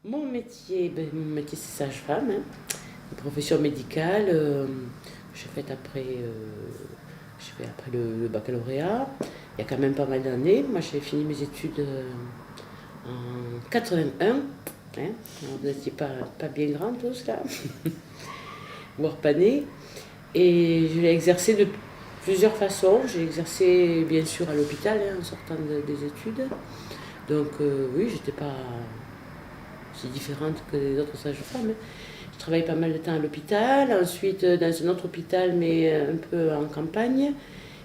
Mon métier c'est sage-femme, hein. Une profession médicale. J'ai fait après le baccalauréat. Il y a quand même pas mal d'années. Moi, j'ai fini mes études en 81. Hein. Alors, vous n'étiez pas bien grands tous là, voire pas nés. Et je l'ai exercé de plusieurs façons. J'ai exercé bien sûr à l'hôpital en sortant des études. Donc oui, j'étais pas si différente que les autres sages-femmes. Je travaille pas mal de temps à l'hôpital, ensuite dans un autre hôpital, mais un peu en campagne.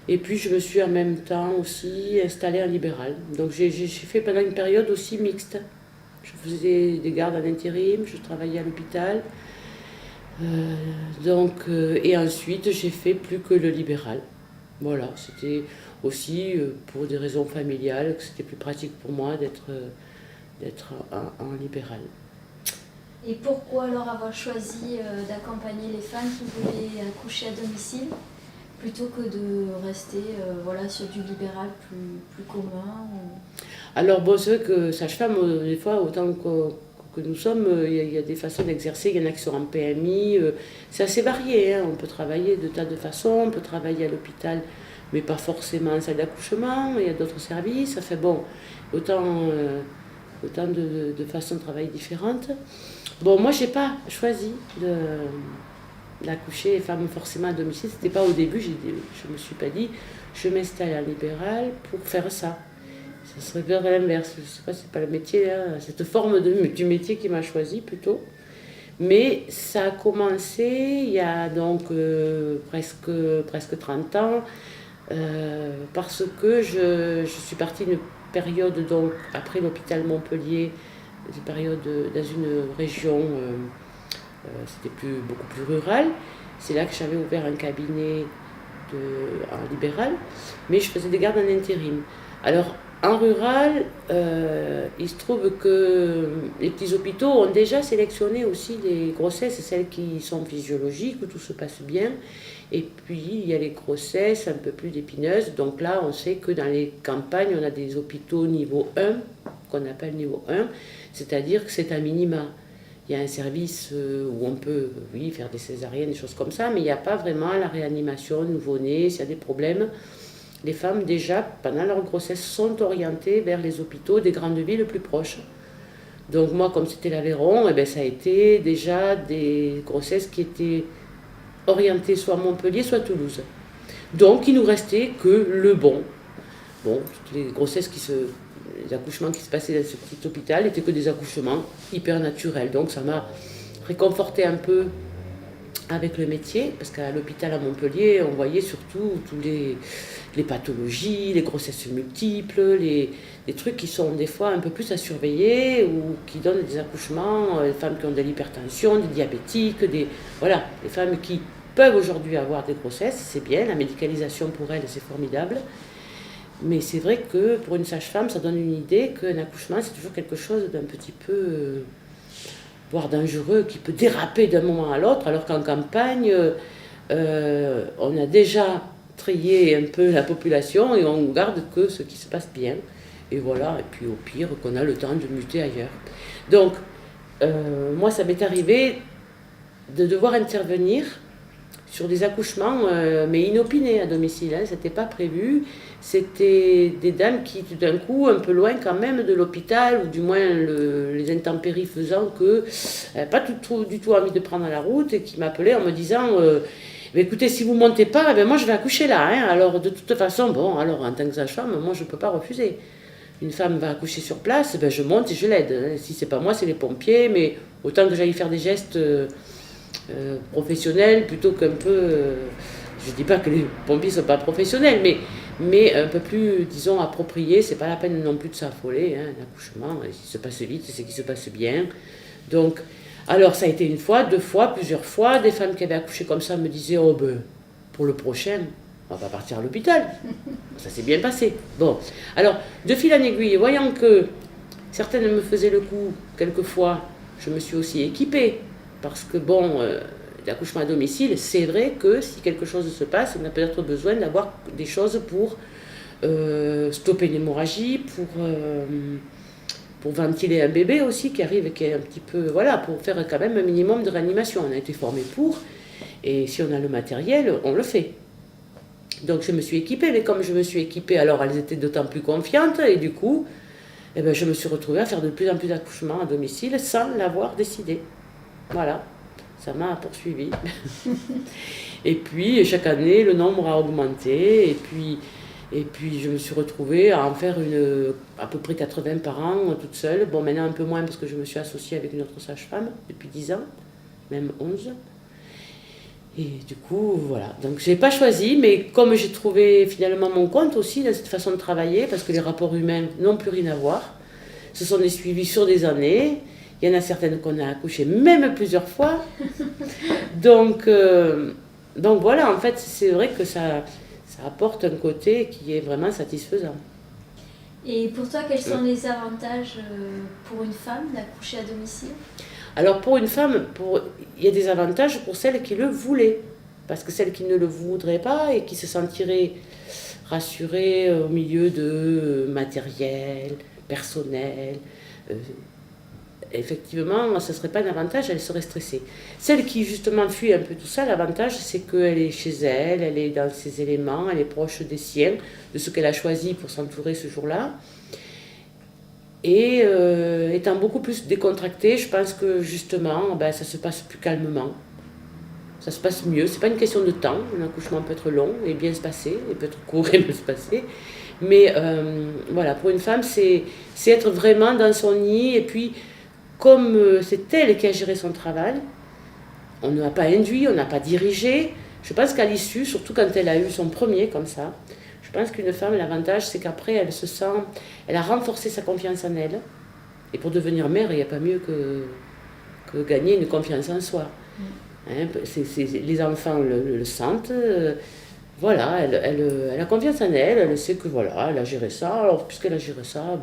Et puis je me suis en même temps aussi installée en libéral. Donc j'ai fait pendant une période aussi mixte. Je faisais des gardes en intérim, je travaillais à l'hôpital. Et ensuite j'ai fait plus que le libéral. Voilà, c'était aussi pour des raisons familiales que c'était plus pratique pour moi d'être en libéral. Et pourquoi alors avoir choisi d'accompagner les femmes qui voulaient accoucher à domicile plutôt que de rester voilà, sur du libéral plus commun Alors bon, c'est vrai que sage-femme, des fois, autant que nous sommes, il y a des façons d'exercer. Il y en a qui sont en PMI. C'est assez varié, hein. On peut travailler de tas de façons. On peut travailler à l'hôpital, mais pas forcément en salle d'accouchement. Il y a d'autres services. Ça fait bon, autant de façons de travail différentes. Bon, moi, j'ai pas choisi d'accoucher les femmes forcément à domicile. C'était pas au début. Je me suis pas dit, je m'installe en libéral pour faire ça. Ça serait vers l'inverse. Je sais pas, c'est pas le métier, hein, cette forme du métier qui m'a choisi plutôt. Mais ça a commencé il y a donc presque 30 ans, parce que je suis partie une période, donc, après l'hôpital Montpellier, une période dans une région, c'était beaucoup plus rural. C'est là que j'avais ouvert un cabinet en libéral, mais je faisais des gardes en intérim. Alors, en rural, il se trouve que les petits hôpitaux ont déjà sélectionné aussi les grossesses, celles qui sont physiologiques, où tout se passe bien. Et puis, il y a les grossesses un peu plus épineuses. Donc là, on sait que dans les campagnes, on a des hôpitaux niveau 1, qu'on appelle niveau 1, c'est-à-dire que c'est un minima. Il y a un service où on peut, oui, faire des césariennes, des choses comme ça, mais il n'y a pas vraiment la réanimation, nouveau-né, s'il y a des problèmes. Les femmes, déjà, pendant leur grossesse, sont orientées vers les hôpitaux des grandes villes plus proches. Donc moi, comme c'était l'Aveyron, ça a été déjà des grossesses qui étaient orientées soit à Montpellier, soit à Toulouse. Donc il nous restait que le bon. Bon, toutes les grossesses les accouchements qui se passaient dans ce petit hôpital n'étaient que des accouchements hyper naturels. Donc ça m'a réconforté un peu avec le métier, parce qu'à l'hôpital à Montpellier, on voyait surtout tous les pathologies, les grossesses multiples, les trucs qui sont des fois un peu plus à surveiller ou qui donnent des accouchements, les femmes qui ont de l'hypertension, des diabétiques, voilà, les femmes qui peuvent aujourd'hui avoir des grossesses, c'est bien, la médicalisation pour elles, c'est formidable. Mais c'est vrai que pour une sage-femme, ça donne une idée qu'un accouchement, c'est toujours quelque chose d'un petit peu voire dangereux, qui peut déraper d'un moment à l'autre, alors qu'en campagne, on a déjà trié un peu la population et on garde que ce qui se passe bien. Et voilà, et puis au pire, qu'on a le temps de muter ailleurs. Donc, moi, ça m'est arrivé de devoir intervenir sur des accouchements, mais inopinés à domicile, hein, c'était pas prévu. C'était des dames qui, tout d'un coup, un peu loin quand même de l'hôpital, ou du moins les intempéries faisant que pas du tout envie de prendre la route, et qui m'appelaient en me disant écoutez, si vous ne montez pas, moi je vais accoucher là. Hein. Alors de toute façon, bon, alors en tant que sage-femme, moi je ne peux pas refuser. Une femme va accoucher sur place, je monte et je l'aide. Hein. Si c'est pas moi, c'est les pompiers, mais autant que j'aille faire des gestes professionnels plutôt qu'un peu. Je ne dis pas que les pompiers ne sont pas professionnels, mais un peu plus, disons, appropriés. C'est pas la peine non plus de s'affoler. Hein, l'accouchement, s'il se passe vite, c'est qu'il se passe bien. Donc, alors ça a été une fois, deux fois, plusieurs fois. Des femmes qui avaient accouché comme ça me disaient oh ben, pour le prochain, on va pas partir à l'hôpital. Ça s'est bien passé. Bon, alors, de fil en aiguille, voyant que certaines me faisaient le coup, quelquefois, je me suis aussi équipée. Parce que bon, l'accouchement à domicile, c'est vrai que si quelque chose se passe, on a peut-être besoin d'avoir des choses pour stopper l'hémorragie, pour pour ventiler un bébé aussi qui arrive et qui est un petit peu, voilà, pour faire quand même un minimum de réanimation. On a été formé pour, et si on a le matériel, on le fait. Donc je me suis équipée, mais comme je me suis équipée, alors elles étaient d'autant plus confiantes, et du coup, eh ben, je me suis retrouvée à faire de plus en plus d'accouchements à domicile sans l'avoir décidé. Voilà, ça m'a poursuivi. Et puis chaque année, le nombre a augmenté, et puis je me suis retrouvée à en faire à peu près 80 par an, toute seule. Bon, maintenant un peu moins parce que je me suis associée avec une autre sage-femme depuis 10 ans, même 11. Et du coup, voilà. Donc, je n'ai pas choisi, mais comme j'ai trouvé finalement mon compte aussi dans cette façon de travailler, parce que les rapports humains n'ont plus rien à voir, ce sont des suivis sur des années. Il y en a certaines qu'on a accouchées même plusieurs fois. Donc voilà, en fait, c'est vrai que ça apporte un côté qui est vraiment satisfaisant. Et pour toi, quels sont les avantages pour une femme d'accoucher à domicile? Alors pour une femme, il y a des avantages pour celles qui le voulaient. Parce que celles qui ne le voudraient pas et qui se sentiraient rassurées au milieu de matériel, personnel, effectivement, ce ne serait pas un avantage, elle serait stressée. Celle qui justement fuit un peu tout ça, l'avantage c'est qu'elle est chez elle, elle est dans ses éléments, elle est proche des siens, de ce qu'elle a choisi pour s'entourer ce jour-là. Et étant beaucoup plus décontractée, je pense que justement, ça se passe plus calmement. Ça se passe mieux. C'est pas une question de temps. Un accouchement peut être long et bien se passer, et peut être court et bien se passer. Mais voilà, pour une femme, c'est être vraiment dans son nid. Et puis, comme c'est elle qui a géré son travail, on ne l'a pas induit, on n'a pas dirigé. Je pense qu'à l'issue, surtout quand elle a eu son premier comme ça, je pense qu'une femme, l'avantage, c'est qu'après, elle a renforcé sa confiance en elle. Et pour devenir mère, il n'y a pas mieux que gagner une confiance en soi. Hein, les enfants le sentent. Voilà, elle a confiance en elle. Elle sait que voilà, elle a géré ça. Alors, puisqu'elle a géré ça,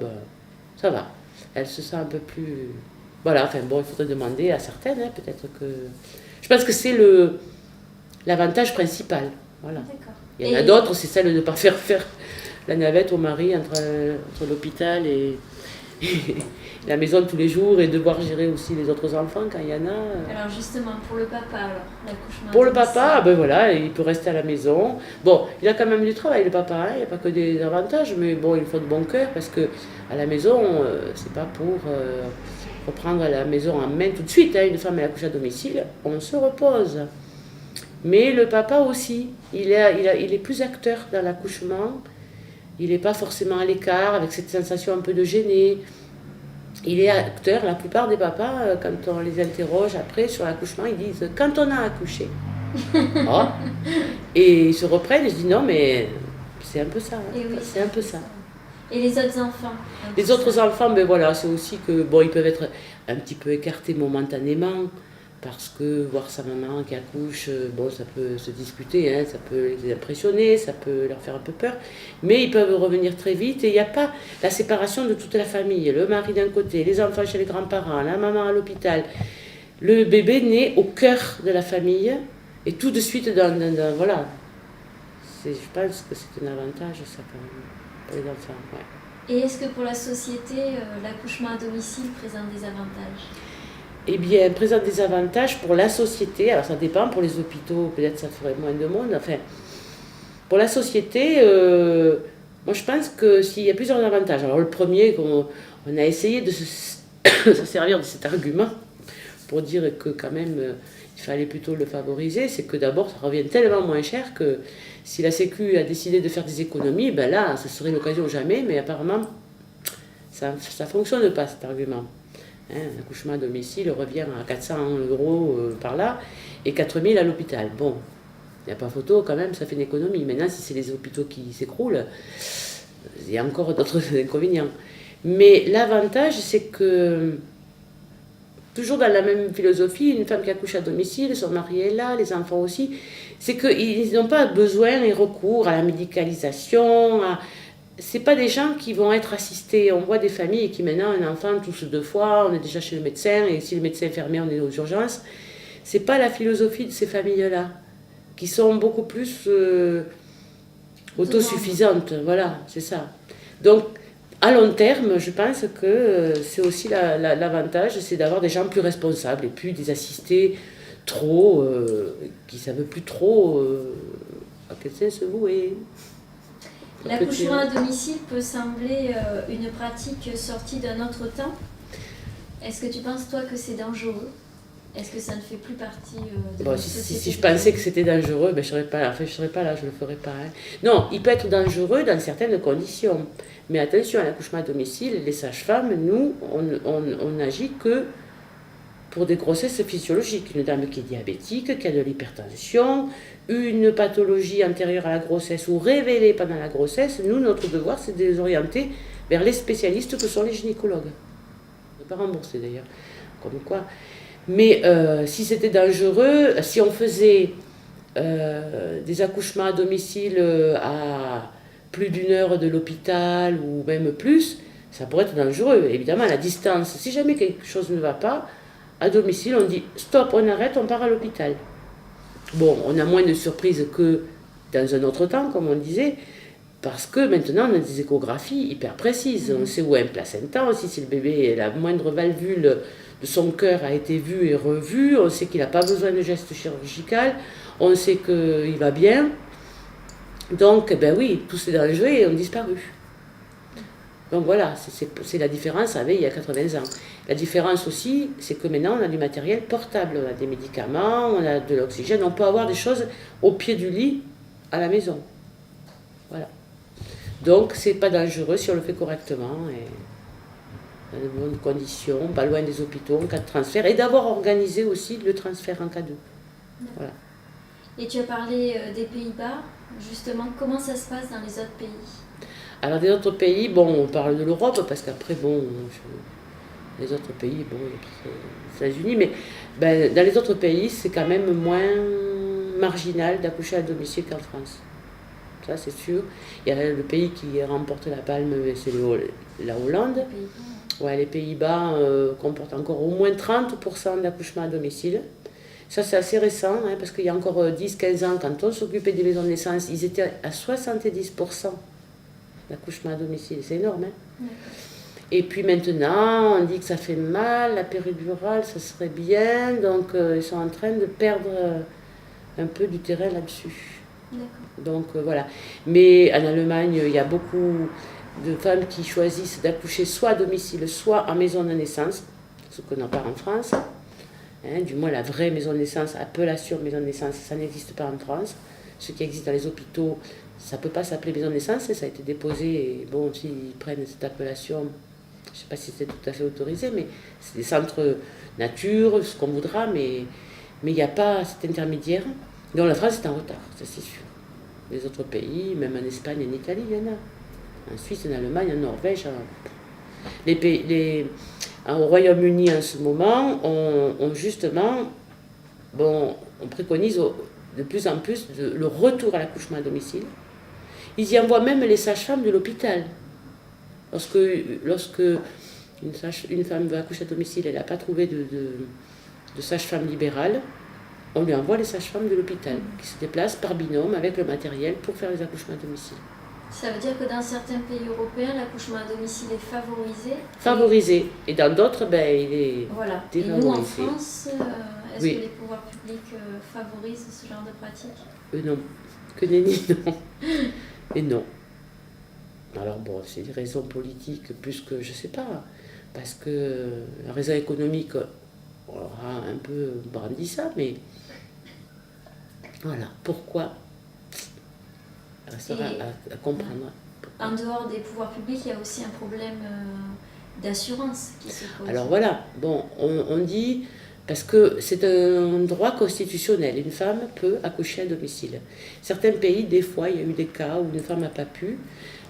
ça va. Elle se sent un peu plus... Voilà, enfin bon, il faudrait demander à certaines, hein, peut-être que... Je pense que c'est l'avantage principal. Voilà. D'accord. Il y en a d'autres, c'est celle de ne pas faire la navette au mari entre l'hôpital et la maison tous les jours et devoir gérer aussi les autres enfants quand il y en a. Alors justement, pour le papa, alors, l'accouchement. Pour le papa, voilà, il peut rester à la maison. Bon, il a quand même du travail, le papa, hein, il n'y a pas que des avantages, mais bon, il faut de bon cœur parce que à la maison, c'est pas pour reprendre la maison en main tout de suite. Hein, une femme elle accouche à domicile, on se repose. Mais le papa aussi, il est plus acteur dans l'accouchement. Il n'est pas forcément à l'écart avec cette sensation un peu de gêner. Il est acteur. La plupart des papas, quand on les interroge après sur l'accouchement, ils disent « quand on a accouché ». Oh. Et ils se reprennent et je dis « non mais c'est un peu ça, hein. Oui, c'est un peu ça ». Et les autres enfants? Les autres enfants, voilà, c'est aussi que bon, ils peuvent être un petit peu écartés momentanément. Parce que voir sa maman qui accouche, bon, ça peut se discuter, hein, ça peut les impressionner, ça peut leur faire un peu peur. Mais ils peuvent revenir très vite et il n'y a pas la séparation de toute la famille. Le mari d'un côté, les enfants chez les grands-parents, la maman à l'hôpital. Le bébé naît au cœur de la famille et tout de suite voilà. Je pense que c'est un avantage, ça, quand même, pour les enfants. Ouais. Et est-ce que pour la société, l'accouchement à domicile présente des avantages? Eh bien, présente des avantages pour la société. Alors, ça dépend. Pour les hôpitaux, peut-être ça ferait moins de monde. Enfin, pour la société, moi, je pense que s'il y a plusieurs avantages. Alors, le premier, on a essayé de se servir de cet argument pour dire que, quand même, il fallait plutôt le favoriser. C'est que d'abord, ça revient tellement moins cher que si la Sécu a décidé de faire des économies, là, ça serait l'occasion jamais. Mais apparemment, ça ne fonctionne pas, cet argument. Un accouchement à domicile revient à 400 € par là et 4000 à l'hôpital. Bon, il n'y a pas photo, quand même, ça fait une économie. Maintenant, si c'est les hôpitaux qui s'écroulent, il y a encore d'autres inconvénients. Mais l'avantage, c'est que, toujours dans la même philosophie, une femme qui accouche à domicile, son mari est là, les enfants aussi, c'est qu'ils n'ont pas besoin et recours à la médicalisation, c'est pas des gens qui vont être assistés. On voit des familles qui maintenant, un enfant touche 2 fois, on est déjà chez le médecin, et si le médecin est fermé, on est aux urgences. C'est pas la philosophie de ces familles-là, qui sont beaucoup plus autosuffisantes. Voilà, c'est ça. Donc, à long terme, je pense que c'est aussi l'avantage, c'est d'avoir des gens plus responsables et plus des assistés trop, qui ne savent plus trop à quel sens se vouer. L'accouchement à domicile peut sembler une pratique sortie d'un autre temps. Est-ce que tu penses, toi, que c'est dangereux? Est-ce que ça ne fait plus partie de notre société? Si je pensais que c'était dangereux, ben je ne serais pas là, je ne le ferais pas. Hein. Non, il peut être dangereux dans certaines conditions. Mais attention, à l'accouchement à domicile, les sages-femmes, nous, on n'agit que pour des grossesses physiologiques. Une dame qui est diabétique, qui a de l'hypertension, une pathologie antérieure à la grossesse ou révélée pendant la grossesse, nous, notre devoir, c'est de les orienter vers les spécialistes que sont les gynécologues. On n'est pas remboursé d'ailleurs, comme quoi. Mais si c'était dangereux, si on faisait des accouchements à domicile à plus d'une heure de l'hôpital ou même plus, ça pourrait être dangereux. Évidemment, à la distance, si jamais quelque chose ne va pas, à domicile, on dit stop, on arrête, on part à l'hôpital. Bon, on a moins de surprises que dans un autre temps, comme on disait, parce que maintenant on a des échographies hyper précises. On sait où est un placenta, on sait si le bébé, la moindre valvule de son cœur a été vue et revue, on sait qu'il n'a pas besoin de geste chirurgical, on sait qu'il va bien. Donc, ben oui, tous ces dangers ont disparu. Donc voilà, c'est la différence avec il y a 80 ans. La différence aussi, c'est que maintenant on a du matériel portable, on a des médicaments, on a de l'oxygène, on peut avoir des choses au pied du lit à la maison. Voilà. Donc c'est pas dangereux si on le fait correctement et dans de bonnes conditions, pas loin des hôpitaux en cas de transfert, et d'avoir organisé aussi le transfert en cas de. Voilà. Et tu as parlé des Pays-Bas, justement, comment ça se passe dans les autres pays? Alors des autres pays, bon, on parle de l'Europe parce qu'après, bon, les autres pays, bon, il y a les États-Unis, mais ben, dans les autres pays, c'est quand même moins marginal d'accoucher à domicile qu'en France. Ça, c'est sûr. Il y a le pays qui remporte la palme, c'est la Hollande. Ouais, les Pays-Bas comportent encore au moins 30% d'accouchements à domicile. Ça, c'est assez récent, hein, parce qu'il y a encore 10-15 ans, quand on s'occupait des maisons de naissance, ils étaient à 70% d'accouchement à domicile. C'est énorme. Hein. Et puis maintenant, on dit que ça fait mal, la péridurale, ça serait bien. Donc, ils sont en train de perdre un peu du terrain là-dessus. Donc, voilà. Mais en Allemagne, il y a beaucoup de femmes qui choisissent d'accoucher soit à domicile, soit en maison de naissance, ce qu'on n'a pas en France. Hein, du moins, la vraie maison de naissance, appellation maison de naissance, ça n'existe pas en France. Ce qui existe dans les hôpitaux, ça ne peut pas s'appeler maison de naissance, ça a été déposé. Et bon, s'ils prennent cette appellation, je ne sais pas si c'est tout à fait autorisé, mais c'est des centres nature, ce qu'on voudra, mais il n'y a pas cet intermédiaire. Donc la France est en retard, ça c'est sûr. Les autres pays, même en Espagne et en Italie, il y en a. En Suisse, en Allemagne, en Norvège. Au Royaume-Uni, en ce moment, on justement, bon, on préconise de plus en plus le retour à l'accouchement à domicile. Ils y envoient même les sages-femmes de l'hôpital. Lorsque une femme veut accoucher à domicile, elle n'a pas trouvé de sage-femme libérale, on lui envoie les sages-femmes de l'hôpital qui se déplacent par binôme avec le matériel pour faire les accouchements à domicile. Ça veut dire que dans certains pays européens, l'accouchement à domicile est favorisé. Favorisé. Et dans d'autres, ben, il est voilà. défavorisé. Et nous, en France, est-ce que les pouvoirs publics favorisent ce genre de pratique? Non. Que nenni, non. Et non. Alors bon, c'est des raisons politiques plus que, je sais pas, parce que la raison économique, on aura un peu brandi ça, mais voilà, pourquoi restera à comprendre. En dehors des pouvoirs publics, il y a aussi un problème d'assurance qui se pose. Alors voilà, bon, on dit, parce que c'est un droit constitutionnel, une femme peut accoucher à domicile. Certains pays, des fois, il y a eu des cas où une femme n'a pas pu.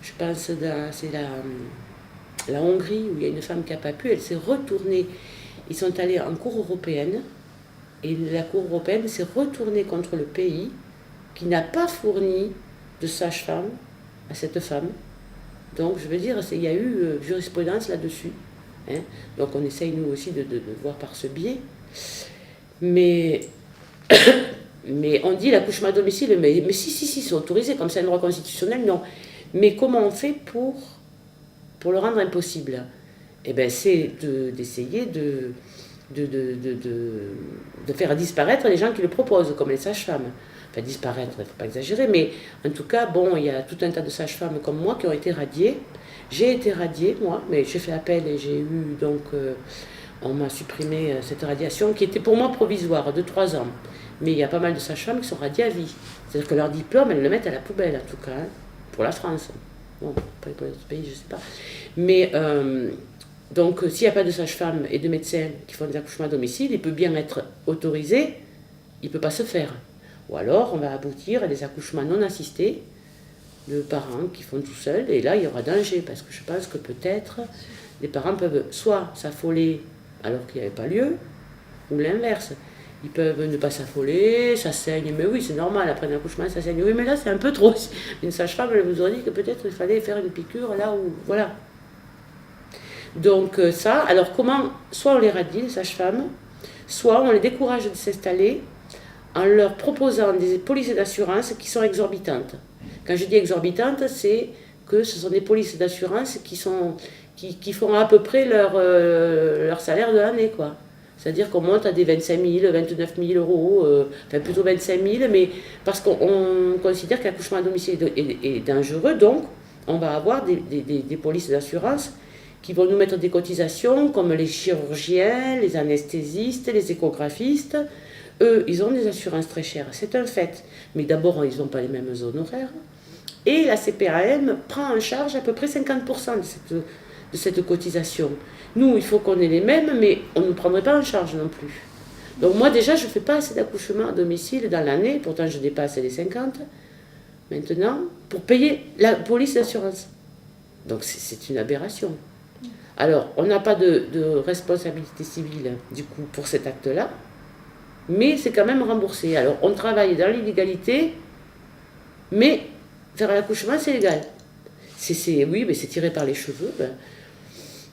Je pense c'est la Hongrie où il y a une femme qui n'a pas pu, elle s'est retournée. Ils sont allés en cour européenne et la cour européenne s'est retournée contre le pays qui n'a pas fourni de sage-femme à cette femme. Donc je veux dire, il y a eu jurisprudence là-dessus. Hein. Donc on essaye nous aussi de voir par ce biais. Mais on dit l'accouchement à domicile, mais si, c'est autorisé, comme c'est un droit constitutionnel, non. Mais comment on fait pour pour le rendre impossible, eh ben, c'est d'essayer de faire disparaître les gens qui le proposent, comme les sages-femmes. Enfin, disparaître, il ne faut pas exagérer, mais en tout cas, bon, il y a tout un tas de sages-femmes comme moi qui ont été radiées. J'ai été radiée, moi, mais j'ai fait appel et j'ai eu, donc, on m'a supprimé cette radiation qui était pour moi provisoire, de 3 ans. Mais il y a pas mal de sages-femmes qui sont radiées à vie. C'est-à-dire que leur diplôme, elles le mettent à la poubelle, en tout cas, hein, pour la France. Bon, pas pour les autres pays, je ne sais pas. Mais, donc, s'il n'y a pas de sages-femmes et de médecins qui font des accouchements à domicile, il peut bien être autorisé, il ne peut pas se faire. Ou alors, on va aboutir à des accouchements non assistés de parents qui font tout seuls, et là, il y aura danger, parce que je pense que peut-être, les parents peuvent soit s'affoler alors qu'il n'y avait pas lieu, ou l'inverse. Ils peuvent ne pas s'affoler, ça saigne, mais oui, c'est normal, après un accouchement, ça saigne. Oui, mais là, c'est un peu trop. Une sage-femme, elle vous aurait dit que peut-être il fallait faire une piqûre là où... Voilà. Donc ça, alors comment, soit on les radie, les sages-femmes, soit on les décourage de s'installer en leur proposant des polices d'assurance qui sont exorbitantes. Quand je dis exorbitantes, c'est que ce sont des polices d'assurance qui font à peu près leur salaire de l'année, quoi. C'est-à-dire qu'on monte à des 25 000, 29 000 euros, enfin plutôt 25 000, mais parce qu'on considère que l'accouchement à domicile est dangereux, donc on va avoir des polices d'assurance qui vont nous mettre des cotisations, comme les chirurgiens, les anesthésistes, les échographistes. Eux, ils ont des assurances très chères, c'est un fait. Mais d'abord, ils n'ont pas les mêmes honoraires. Et la CPAM prend en charge à peu près 50% de cette cotisation. Nous, il faut qu'on ait les mêmes, mais on ne nous prendrait pas en charge non plus. Donc moi, déjà, je ne fais pas assez d'accouchements à domicile dans l'année, pourtant je dépasse les 50 maintenant, pour payer la police d'assurance. Donc c'est une aberration. Alors, on n'a pas de responsabilité civile, du coup, pour cet acte-là, mais c'est quand même remboursé. Alors, on travaille dans l'illégalité, mais faire un accouchement, c'est légal. Oui, mais c'est tiré par les cheveux,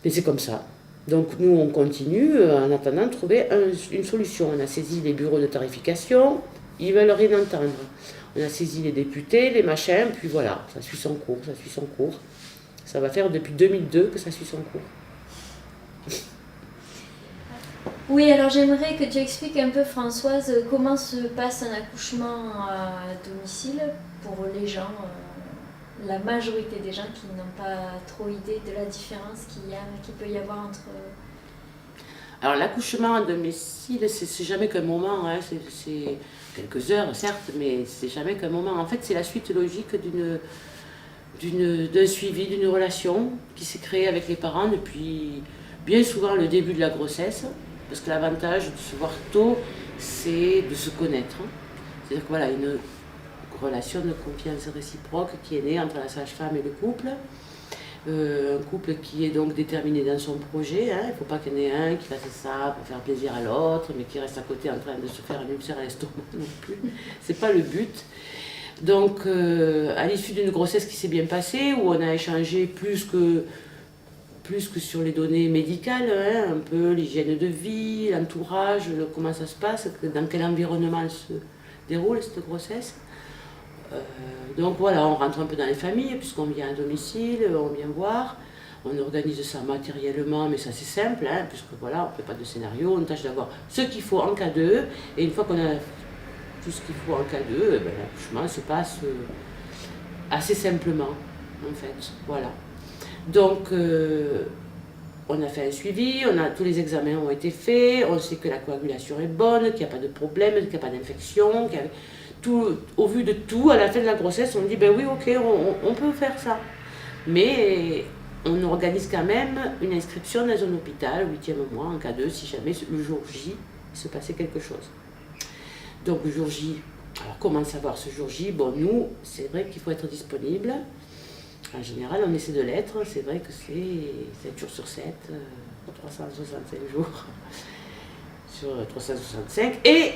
mais c'est comme ça. Donc, nous, on continue en attendant de trouver une solution. On a saisi les bureaux de tarification, ils veulent rien entendre. On a saisi les députés, les machins, puis voilà, ça suit son cours, ça suit son cours. Ça va faire depuis 2002 que ça suit son cours. Oui, alors j'aimerais que tu expliques un peu, Françoise, comment se passe un accouchement à domicile pour les gens, la majorité des gens qui n'ont pas trop idée de la différence qu'il peut y avoir entre... Alors l'accouchement à domicile, c'est jamais qu'un moment, hein, c'est quelques heures certes, mais c'est jamais qu'un moment. En fait, c'est la suite logique d'un suivi, d'une relation qui s'est créée avec les parents depuis bien souvent le début de la grossesse, parce que l'avantage de se voir tôt, c'est de se connaître. C'est-à-dire que voilà, une relation de confiance réciproque qui est née entre la sage-femme et le couple. Un couple qui est donc déterminé dans son projet, hein. Il ne faut pas qu'il y en ait un qui fasse ça pour faire plaisir à l'autre, mais qui reste à côté en train de se faire un ulcère à l'estomac non plus. C'est pas le but. Donc, à l'issue d'une grossesse qui s'est bien passée, où on a échangé plus que sur les données médicales, hein, un peu l'hygiène de vie, l'entourage, comment ça se passe, dans quel environnement se déroule cette grossesse. Donc voilà, on rentre un peu dans les familles, puisqu'on vient à domicile, on vient voir, on organise ça matériellement, mais ça c'est simple, hein, puisque voilà, on ne fait pas de scénario, on tâche d'avoir ce qu'il faut en cas de, et une fois qu'on a tout ce qu'il faut en cas de, l'accouchement se passe assez simplement, en fait, voilà. Donc, on a fait un suivi, tous les examens ont été faits, on sait que la coagulation est bonne, qu'il n'y a pas de problème, qu'il n'y a pas d'infection, au vu de tout, à la fin de la grossesse, on dit ben oui, ok, on peut faire ça. Mais on organise quand même une inscription dans un hôpital, 8e mois, en cas de, si jamais le jour J, il se passait quelque chose. Donc le jour J, alors comment savoir ce jour J? Bon, nous, c'est vrai qu'il faut être disponible. En général, on essaie de l'être. C'est vrai que c'est 7 jours sur 7, 365 jours sur 365 et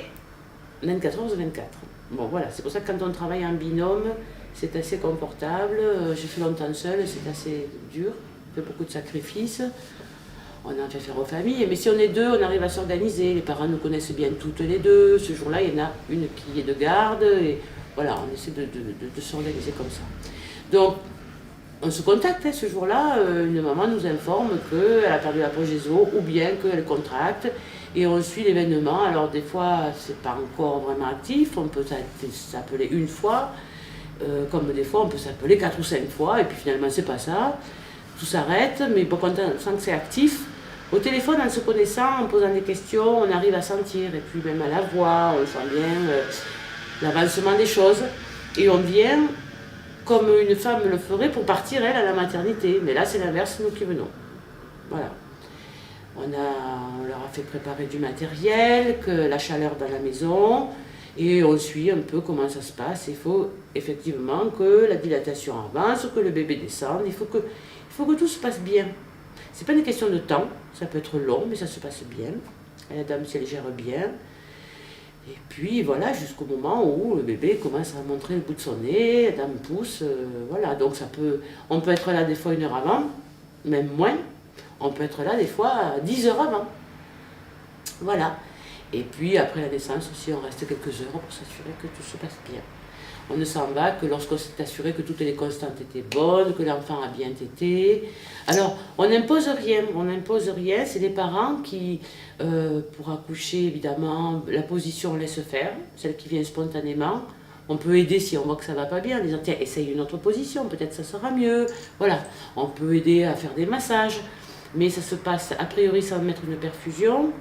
24 heures sur 24. Bon, voilà, c'est pour ça que quand on travaille en binôme, c'est assez confortable. J'ai fait longtemps seule, c'est assez dur, on fait beaucoup de sacrifices. On en fait faire aux familles, mais si on est deux, on arrive à s'organiser. Les parents nous connaissent bien toutes les deux. Ce jour-là, il y en a une qui est de garde, et voilà, on essaie de s'organiser comme ça. Donc, On se contacte, hein, ce jour-là, une maman nous informe qu'elle a perdu la progéso ou bien qu'elle contracte et on suit l'événement. Alors des fois, c'est pas encore vraiment actif, on peut s'appeler une fois, comme des fois on peut s'appeler 4 ou 5 fois et puis finalement c'est pas ça, tout s'arrête, mais bon, quand on sent que c'est actif, au téléphone en se connaissant, en posant des questions, on arrive à sentir et puis même à la voix, on sent bien l'avancement des choses et on vient comme une femme le ferait pour partir, elle, à la maternité. Mais là, c'est l'inverse, c'est nous qui venons. Voilà. On leur a fait préparer du matériel, que la chaleur dans la maison, et on suit un peu comment ça se passe. Il faut effectivement que la dilatation avance, que le bébé descende, il faut que tout se passe bien. C'est pas une question de temps, ça peut être long, mais ça se passe bien. La dame, si elle gère bien. Et puis voilà, jusqu'au moment où le bébé commence à montrer le bout de son nez, la dame pousse, voilà. Donc on peut être là des fois 1 heure avant, même moins. On peut être là des fois 10 heures avant. Voilà. Et puis après la naissance aussi, on reste quelques heures pour s'assurer que tout se passe bien. On ne s'en va que lorsqu'on s'est assuré que toutes les constantes étaient bonnes, que l'enfant a bien tété. Alors, on n'impose rien, c'est les parents qui, pour accoucher, évidemment, la position on laisse faire, celle qui vient spontanément. On peut aider si on voit que ça ne va pas bien, en disant tiens, essaye une autre position, peut-être ça sera mieux. Voilà, on peut aider à faire des massages, mais ça se passe a priori sans mettre une perfusion.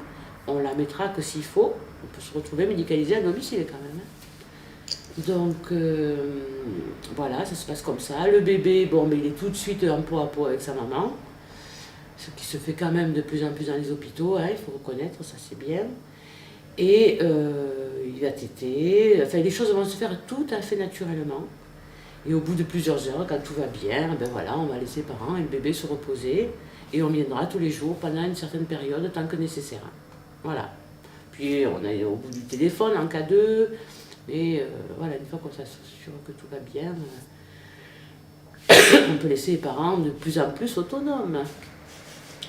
On la mettra que s'il faut. On peut se retrouver médicalisé à domicile quand même. Donc voilà, ça se passe comme ça. Le bébé, bon, mais il est tout de suite en peau à peau avec sa maman, ce qui se fait quand même de plus en plus dans les hôpitaux, hein, il faut reconnaître, ça c'est bien. Et il va téter, enfin les choses vont se faire tout à fait naturellement. Et au bout de plusieurs heures, quand tout va bien, ben voilà, on va laisser les parents et le bébé se reposer et on viendra tous les jours pendant une certaine période, tant que nécessaire. Voilà. Puis on est au bout du téléphone en cas de... Mais voilà, une fois qu'on s'assure que tout va bien, on peut laisser les parents de plus en plus autonomes.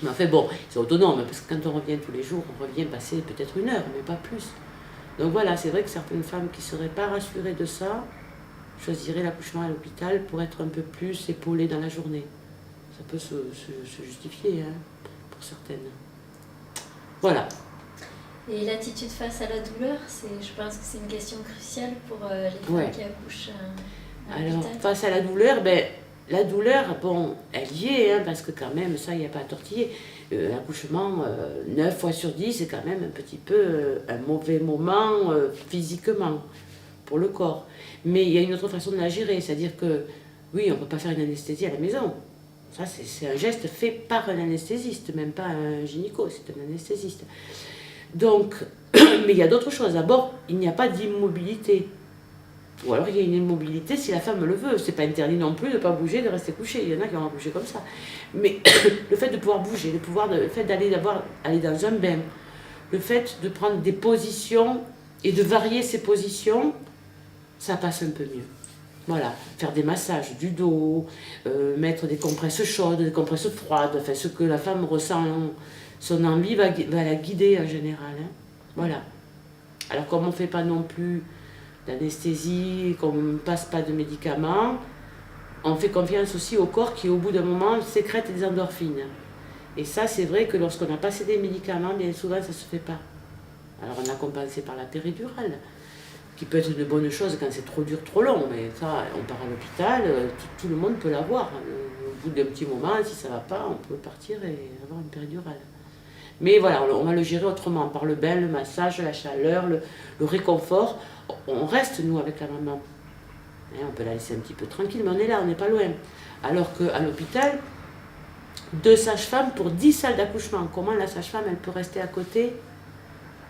Mais enfin bon, c'est autonome, parce que quand on revient tous les jours, on revient passer peut-être 1 heure, mais pas plus. Donc voilà, c'est vrai que certaines femmes qui ne seraient pas rassurées de ça, choisiraient l'accouchement à l'hôpital pour être un peu plus épaulées dans la journée. Ça peut se justifier, hein, pour certaines. Voilà. Et l'attitude face à la douleur, je pense que c'est une question cruciale pour les femmes qui accouchent à l'hôpital. Alors, face à la douleur, la douleur, bon, elle y est, hein, parce que quand même, ça, il n'y a pas à tortiller. L'accouchement, 9 fois sur 10, c'est quand même un petit peu un mauvais moment physiquement pour le corps. Mais il y a une autre façon de la gérer, c'est-à-dire que, oui, on ne peut pas faire une anesthésie à la maison. Ça, c'est un geste fait par un anesthésiste, même pas un gynéco, c'est un anesthésiste. Donc, mais il y a d'autres choses. D'abord, il n'y a pas d'immobilité. Ou alors il y a une immobilité si la femme le veut. C'est pas interdit non plus de ne pas bouger, de rester couché. Il y en a qui vont bouger comme ça. Mais le fait de pouvoir bouger, le fait d'aller aller dans un bain, le fait de prendre des positions et de varier ses positions, ça passe un peu mieux. Voilà, faire des massages du dos, mettre des compresses chaudes, des compresses froides, enfin ce que la femme ressent, son envie va la guider en général. Hein. Voilà. Alors comme on ne fait pas non plus d'anesthésie, qu'on ne passe pas de médicaments, on fait confiance aussi au corps qui au bout d'un moment sécrète des endorphines. Et ça c'est vrai que lorsqu'on a passé des médicaments, bien souvent ça ne se fait pas. Alors on a compensé par la péridurale, qui peut être une bonne chose quand c'est trop dur, trop long, mais ça, on part à l'hôpital, tout le monde peut l'avoir. Au bout d'un petit moment, si ça ne va pas, on peut partir et avoir une péridurale. Mais voilà, on va le gérer autrement, par le bain, le massage, la chaleur, le réconfort. On reste, nous, avec la maman. Et on peut la laisser un petit peu tranquille, mais on est là, on n'est pas loin. Alors qu'à l'hôpital, 2 sages-femmes pour 10 salles d'accouchement. Comment la sage-femme, elle peut rester à côté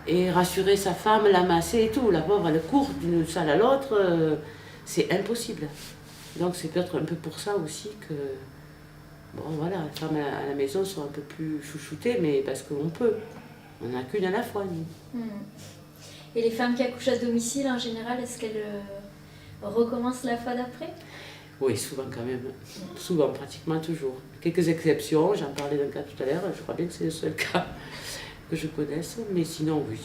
et rassurer sa femme, la masser et tout. La pauvre, elle court d'une salle à l'autre, c'est impossible. Donc c'est peut-être un peu pour ça aussi que, bon voilà, les femmes à la maison sont un peu plus chouchoutées, mais parce qu'on peut. On n'a qu'une à la fois, nous. Et les femmes qui accouchent à domicile, en général, est-ce qu'elles recommencent la fois d'après? Oui, souvent quand même. Souvent, pratiquement toujours. Quelques exceptions, j'en parlais d'un cas tout à l'heure, je crois bien que c'est le seul cas que je connaisse, mais sinon oui.